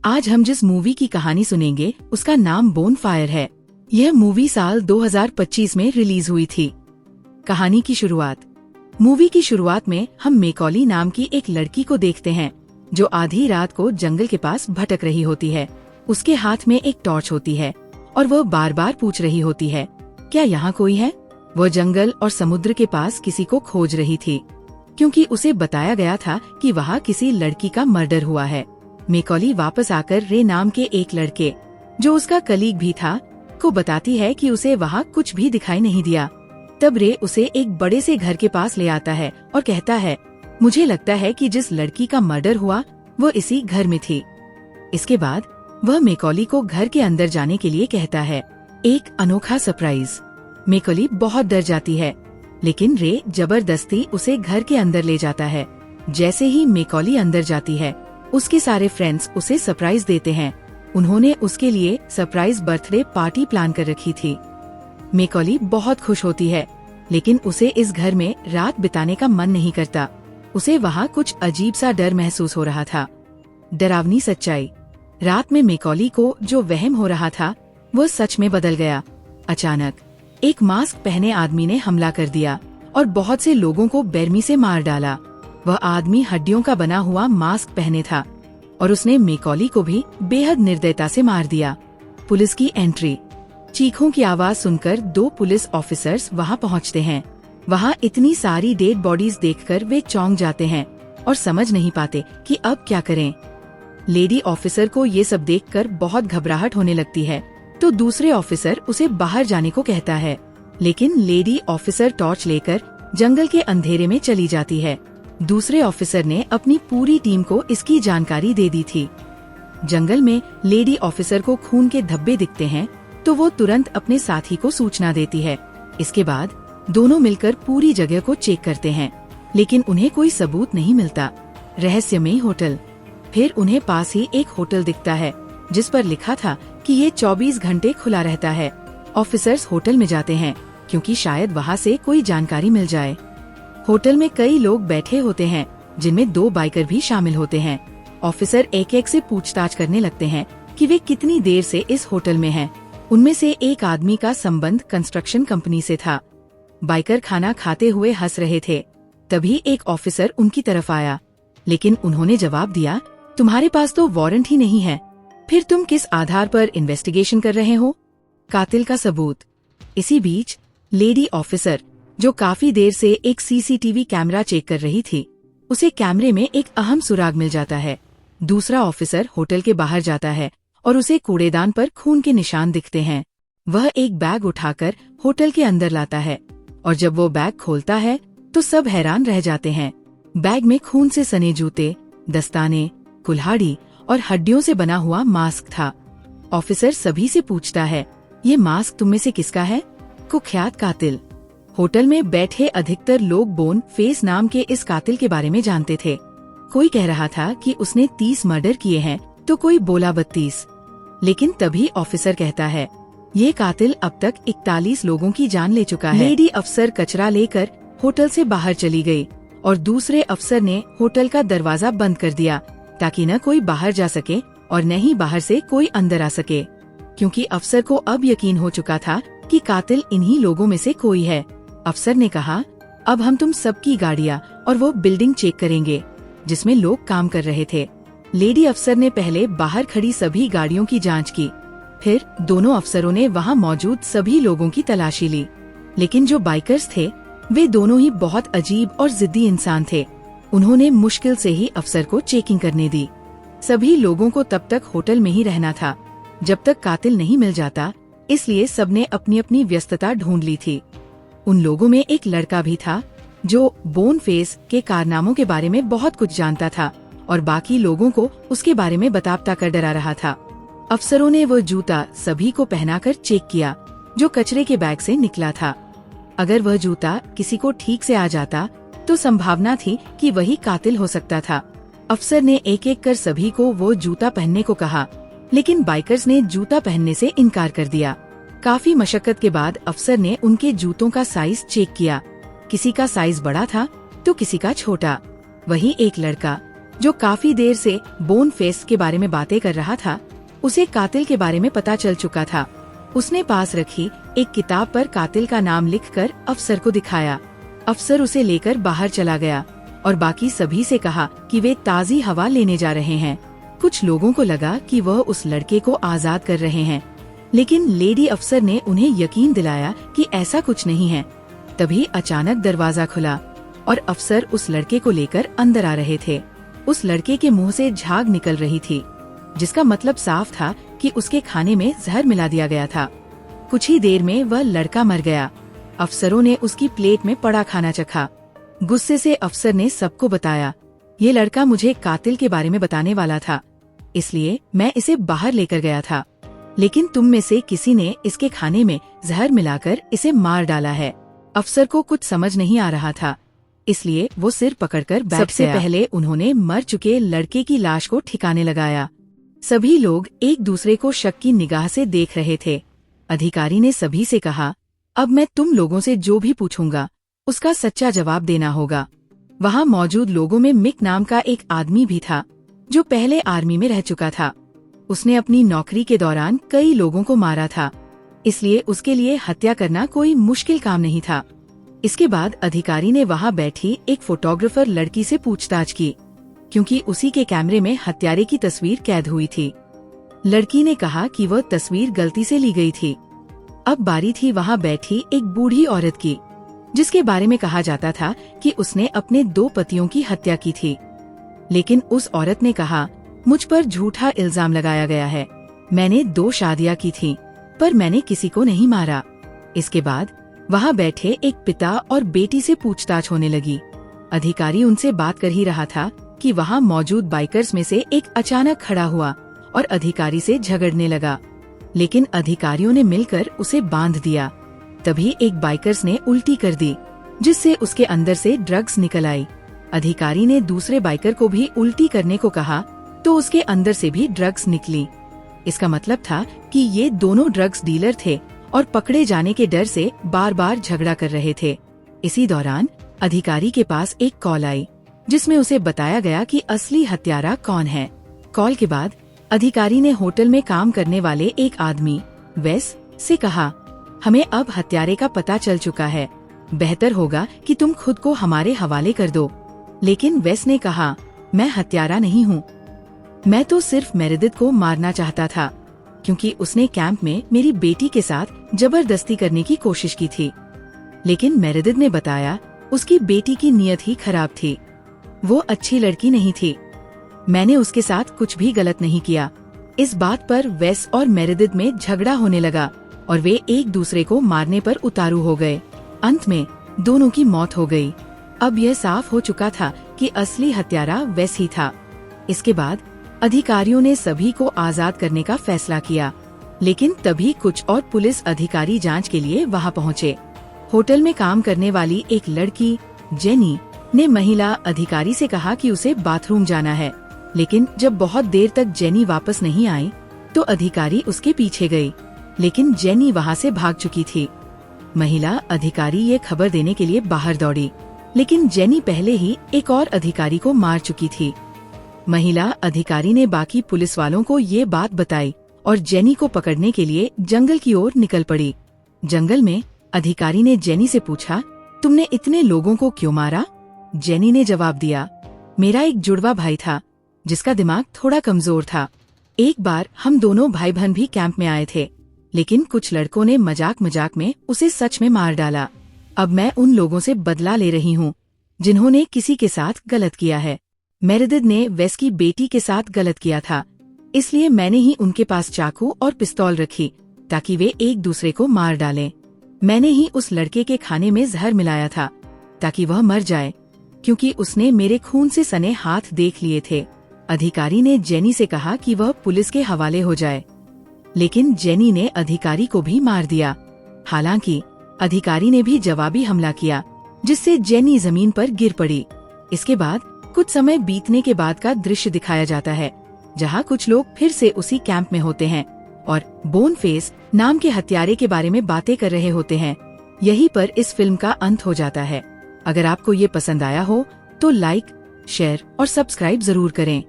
आज हम जिस मूवी की कहानी सुनेंगे उसका नाम बोनफायर है। यह मूवी साल 2025 में रिलीज हुई थी। कहानी की शुरुआत। मूवी की शुरुआत में हम मैकॉली नाम की एक लड़की को देखते हैं जो आधी रात को जंगल के पास भटक रही होती है। उसके हाथ में एक टॉर्च होती है और वह बार बार पूछ रही होती है, क्या यहाँ कोई है? वह जंगल और समुद्र के पास किसी को खोज रही थी क्योंकि उसे बताया गया था कि वहाँ किसी लड़की का मर्डर हुआ है। मैकॉली वापस आकर रे नाम के एक लड़के, जो उसका कलीग भी था, को बताती है कि उसे वहाँ कुछ भी दिखाई नहीं दिया। तब रे उसे एक बड़े से घर के पास ले आता है और कहता है, मुझे लगता है कि जिस लड़की का मर्डर हुआ वो इसी घर में थी। इसके बाद वह मैकॉली को घर के अंदर जाने के लिए कहता है। एक अनोखा सरप्राइज। मैकॉली बहुत डर जाती है, लेकिन रे जबरदस्ती उसे घर के अंदर ले जाता है। जैसे ही मैकॉली अंदर जाती है, उसके सारे फ्रेंड्स उसे सरप्राइज देते हैं। उन्होंने उसके लिए सरप्राइज बर्थडे पार्टी प्लान कर रखी थी। मैकॉली बहुत खुश होती है, लेकिन उसे इस घर में रात बिताने का मन नहीं करता। उसे वहाँ कुछ अजीब सा डर महसूस हो रहा था। डरावनी सच्चाई। रात में मैकॉली को जो वहम हो रहा था वो सच में बदल गया। अचानक एक मास्क पहने आदमी ने हमला कर दिया और बहुत से लोगों को बेरमी से मार डाला। वह आदमी हड्डियों का बना हुआ मास्क पहने था और उसने मैकॉली को भी बेहद निर्दयता से मार दिया। पुलिस की एंट्री। चीखों की आवाज सुनकर 2 पुलिस ऑफिसर्स वहां पहुंचते हैं। वहां इतनी सारी डेड बॉडीज देखकर वे चौंक जाते हैं और समझ नहीं पाते कि अब क्या करें। लेडी ऑफिसर को ये सब देखकर बहुत घबराहट होने लगती है, तो दूसरे ऑफिसर उसे बाहर जाने को कहता है, लेकिन लेडी ऑफिसर टॉर्च लेकर जंगल के अंधेरे में चली जाती है। दूसरे ऑफिसर ने अपनी पूरी टीम को इसकी जानकारी दे दी थी। जंगल में लेडी ऑफिसर को खून के धब्बे दिखते हैं, तो वो तुरंत अपने साथी को सूचना देती है। इसके बाद दोनों मिलकर पूरी जगह को चेक करते हैं, लेकिन उन्हें कोई सबूत नहीं मिलता। रहस्यमयी होटल। फिर उन्हें पास ही एक होटल दिखता है जिस पर लिखा था कि ये 24 घंटे खुला रहता है। ऑफिसर्स होटल में जाते हैं क्योंकि शायद वहाँ से कोई जानकारी मिल जाए। होटल में कई लोग बैठे होते हैं, जिनमें 2 बाइकर भी शामिल होते हैं। ऑफिसर एक एक से पूछताछ करने लगते हैं कि वे कितनी देर से इस होटल में हैं। उनमें से एक आदमी का संबंध कंस्ट्रक्शन कंपनी से था। बाइकर खाना खाते हुए हंस रहे थे। तभी एक ऑफिसर उनकी तरफ आया, लेकिन उन्होंने जवाब दिया, तुम्हारे पास तो वारंट ही नहीं है, फिर तुम किस आधार पर इन्वेस्टिगेशन कर रहे हो? कातिल का सबूत। इसी बीच लेडी ऑफिसर, जो काफी देर से एक सीसीटीवी कैमरा चेक कर रही थी, उसे कैमरे में एक अहम सुराग मिल जाता है। दूसरा ऑफिसर होटल के बाहर जाता है और उसे कूड़ेदान पर खून के निशान दिखते हैं। वह एक बैग उठाकर होटल के अंदर लाता है और जब वो बैग खोलता है तो सब हैरान रह जाते हैं। बैग में खून से सने जूते, दस्ताने, कुल्हाड़ी और हड्डियों से बना हुआ मास्क था। ऑफिसर सभी से पूछता है, ये मास्क तुम में से किसका है? कुख्यात कातिल। होटल में बैठे अधिकतर लोग बोन फेस नाम के इस कातिल के बारे में जानते थे। कोई कह रहा था कि उसने 30 मर्डर किए हैं, तो कोई बोला 32। लेकिन तभी ऑफिसर कहता है, ये कातिल अब तक 41 लोगों की जान ले चुका है। लेडी अफसर कचरा लेकर होटल से बाहर चली गई और दूसरे अफसर ने होटल का दरवाजा बंद कर दिया ताकि न कोई बाहर जा सके और न ही बाहर से कोई अंदर आ सके, क्योंकि अफसर को अब यकीन हो चुका था कि कातिल इन्हीं लोगों में से कोई है। अफसर ने कहा, अब हम तुम सबकी गाड़ियाँ और वो बिल्डिंग चेक करेंगे जिसमें लोग काम कर रहे थे। लेडी अफसर ने पहले बाहर खड़ी सभी गाड़ियों की जांच की, फिर दोनों अफसरों ने वहां मौजूद सभी लोगों की तलाशी ली। लेकिन जो बाइकर्स थे वे दोनों ही बहुत अजीब और जिद्दी इंसान थे। उन्होंने मुश्किल से ही अफसर को चेकिंग करने दी। सभी लोगों को तब तक होटल में ही रहना था जब तक कातिल नहीं मिल जाता, इसलिए सबने अपनी अपनी व्यस्तता ढूंढ ली थी। उन लोगों में एक लड़का भी था जो बोन फेस के कारनामों के बारे में बहुत कुछ जानता था और बाकी लोगों को उसके बारे में बता कर डरा रहा था। अफसरों ने वो जूता सभी को पहनाकर चेक किया जो कचरे के बैग से निकला था। अगर वह जूता किसी को ठीक से आ जाता तो संभावना थी कि वही कातिल हो सकता था। अफसर ने एक एक कर सभी को वो जूता पहनने को कहा, लेकिन बाइकर्स ने जूता पहनने से इनकार कर दिया। काफी मशक्कत के बाद अफसर ने उनके जूतों का साइज चेक किया। किसी का साइज बड़ा था तो किसी का छोटा। वही एक लड़का जो काफी देर से बोन फेस के बारे में बातें कर रहा था, उसे कातिल के बारे में पता चल चुका था। उसने पास रखी एक किताब पर कातिल का नाम लिखकर अफसर को दिखाया। अफसर उसे लेकर बाहर चला गया और बाकी सभी से कहा कि वे ताज़ी हवा लेने जा रहे हैं। कुछ लोगों को लगा कि वह उस लड़के को आजाद कर रहे हैं, लेकिन लेडी अफसर ने उन्हें यकीन दिलाया कि ऐसा कुछ नहीं है। तभी अचानक दरवाजा खुला और अफसर उस लड़के को लेकर अंदर आ रहे थे। उस लड़के के मुंह से झाग निकल रही थी, जिसका मतलब साफ था कि उसके खाने में जहर मिला दिया गया था। कुछ ही देर में वह लड़का मर गया। अफसरों ने उसकी प्लेट में पड़ा खाना चखा। गुस्से से अफसर ने सबको बताया, ये लड़का मुझे कातिल के बारे में बताने वाला था, इसलिए मैं इसे बाहर लेकर गया था, लेकिन तुम में से किसी ने इसके खाने में जहर मिलाकर इसे मार डाला है। अफसर को कुछ समझ नहीं आ रहा था, इसलिए वो सिर पकड़कर बैठ गया। सबसे पहले उन्होंने मर चुके लड़के की लाश को ठिकाने लगाया। सभी लोग एक दूसरे को शक की निगाह से देख रहे थे। अधिकारी ने सभी से कहा, अब मैं तुम लोगों से जो भी पूछूंगा उसका सच्चा जवाब देना होगा। वहाँ मौजूद लोगों में मिक नाम का एक आदमी भी था, जो पहले आर्मी में रह चुका था। उसने अपनी नौकरी के दौरान कई लोगों को मारा था, इसलिए उसके लिए हत्या करना कोई मुश्किल काम नहीं था। इसके बाद अधिकारी ने वहाँ बैठी एक फोटोग्राफर लड़की से पूछताछ की, क्योंकि उसी के कैमरे में हत्यारे की तस्वीर कैद हुई थी। लड़की ने कहा कि वह तस्वीर गलती से ली गई थी। अब बारी थी वहाँ बैठी एक बूढ़ी औरत की, जिसके बारे में कहा जाता था कि उसने अपने 2 पतियों की हत्या की थी। लेकिन उस औरत ने कहा, मुझ पर झूठा इल्जाम लगाया गया है। मैंने 2 शादियां की थीं, पर मैंने किसी को नहीं मारा। इसके बाद वहाँ बैठे एक पिता और बेटी से पूछताछ होने लगी। अधिकारी उनसे बात कर ही रहा था कि वहाँ मौजूद बाइकर्स में से एक अचानक खड़ा हुआ और अधिकारी से झगड़ने लगा, लेकिन अधिकारियों ने मिलकर उसे बांध दिया। तभी एक बाइकर्स ने उल्टी कर दी, जिससे उसके अंदर से ड्रग्स निकल आई। अधिकारी ने दूसरे बाइकर को भी उल्टी करने को कहा, तो उसके अंदर से भी ड्रग्स निकली। इसका मतलब था कि ये दोनों ड्रग्स डीलर थे और पकड़े जाने के डर से बार बार झगड़ा कर रहे थे। इसी दौरान अधिकारी के पास एक कॉल आई, जिसमें उसे बताया गया कि असली हत्यारा कौन है। कॉल के बाद अधिकारी ने होटल में काम करने वाले एक आदमी वेस से कहा, हमें अब हत्यारे का पता चल चुका है, बेहतर होगा कि तुम खुद को हमारे हवाले कर दो। लेकिन वेस ने कहा, मैं हत्यारा नहीं हूँ, मैं तो सिर्फ मेरेदिथ को मारना चाहता था, क्योंकि उसने कैंप में मेरी बेटी के साथ जबरदस्ती करने की कोशिश की थी। लेकिन मेरेदिथ ने बताया उसकी बेटी की नीयत ही खराब थी, वो अच्छी लड़की नहीं थी। मैंने उसके साथ कुछ भी गलत नहीं किया। इस बात पर वेस और मेरेदिथ में झगड़ा होने लगा और वे एक दूसरे को मारने पर उतारू हो गए। अंत में दोनों की मौत हो गई। अब यह साफ हो चुका था कि असली हत्यारा वेस ही था। इसके बाद अधिकारियों ने सभी को आजाद करने का फैसला किया, लेकिन तभी कुछ और पुलिस अधिकारी जांच के लिए वहां पहुंचे। होटल में काम करने वाली एक लड़की जेनी ने महिला अधिकारी से कहा कि उसे बाथरूम जाना है, लेकिन जब बहुत देर तक जेनी वापस नहीं आई तो अधिकारी उसके पीछे गई, लेकिन जेनी वहां से भाग चुकी थी। महिला अधिकारी ये खबर देने के लिए बाहर दौड़ी, लेकिन जेनी पहले ही एक और अधिकारी को मार चुकी थी। महिला अधिकारी ने बाकी पुलिस वालों को ये बात बताई और जेनी को पकड़ने के लिए जंगल की ओर निकल पड़ी। जंगल में अधिकारी ने जेनी से पूछा, तुमने इतने लोगों को क्यों मारा? जेनी ने जवाब दिया, मेरा एक जुड़वा भाई था जिसका दिमाग थोड़ा कमजोर था। एक बार हम दोनों भाई बहन भी कैंप में आए थे, लेकिन कुछ लड़कों ने मजाक मजाक में उसे सच में मार डाला। अब मैं उन लोगों से बदला ले रही हूँ जिन्होंने किसी के साथ गलत किया है। मेरेदिथ ने वेस की बेटी के साथ गलत किया था, इसलिए मैंने ही उनके पास चाकू और पिस्तौल रखी ताकि वे एक दूसरे को मार डालें। मैंने ही उस लड़के के खाने में जहर मिलाया था ताकि वह मर जाए, क्योंकि उसने मेरे खून से सने हाथ देख लिए थे। अधिकारी ने जेनी से कहा कि वह पुलिस के हवाले हो जाए, लेकिन जेनी ने अधिकारी को भी मार दिया। हालांकि अधिकारी ने भी जवाबी हमला किया, जिससे जेनी जमीन पर गिर पड़ी। इसके बाद कुछ समय बीतने के बाद का दृश्य दिखाया जाता है, जहां कुछ लोग फिर से उसी कैंप में होते हैं और बोन फेस नाम के हत्यारे के बारे में बातें कर रहे होते हैं। यहीं पर इस फिल्म का अंत हो जाता है। अगर आपको ये पसंद आया हो तो लाइक, शेयर और सब्सक्राइब जरूर करें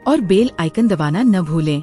और बेल आइकन दबाना न भूलें।